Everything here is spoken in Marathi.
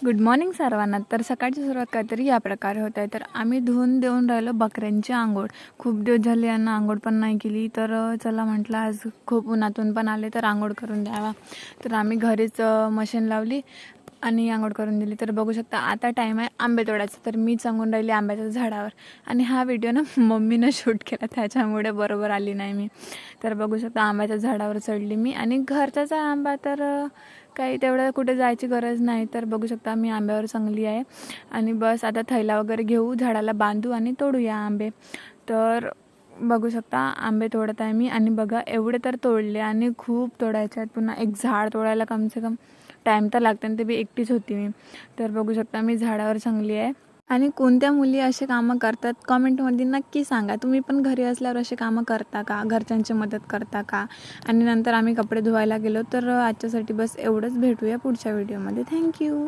गुड मॉर्निंग सर्वांना. तर सकाळची सुरुवात काहीतरी या प्रकारे होत आहे. तर आम्ही धुवून देऊन राहिलो बकऱ्यांची आंघोळ. खूप दिवस झाले यांना आंघोळ पण नाही केली. तर चला म्हटलं आज खूप उन्हातून पण आले तर आंघोळ करून द्यावा. तर आम्ही घरीच मशीन लावली आणि आंघोळ करून दिली. तर बघू शकता आता टाईम आहे आंबे तोडायचा. तर मी सांगून राहिली आंब्याच्या झाडावर. आणि हा व्हिडिओ ना मम्मीनं शूट केला, त्याच्यामुळे बरोबर आली नाही मी. तर बघू शकता आंब्याच्या झाडावर चढली मी. आणि घरचाच आहे आंबा, तर काही तेवढं कुठे जायची गरज नाही. तर बघू शकता मी आंब्यावर चांगली आहे. आणि बस आता थैला वगैरे घेऊ, झाडाला बांधू आणि तोडूया आंबे. तर बघू शकता आंबे तोडत आहे मी. आणि बघा एवढे तर तोडले आणि खूप तोडायचे आहेत. पुन्हा एक झाड तोडायला कमसे कम टाईम तर लागते आणि ते बी एकटीच होती मी. तर बघू शकता मी झाडावर चांगली आहे. आणि कोणत्या मुली असे कामं करतात कॉमेंटमध्ये नक्की सांगा. तुम्ही पण घरी असल्यावर असे कामं करता का, घरच्यांची मदत करता का? आणि नंतर आम्ही कपडे धुवायला गेलो. तर आजच्यासाठी बस एवढंच. भेटूया पुढच्या व्हिडिओमध्ये. थँक्यू.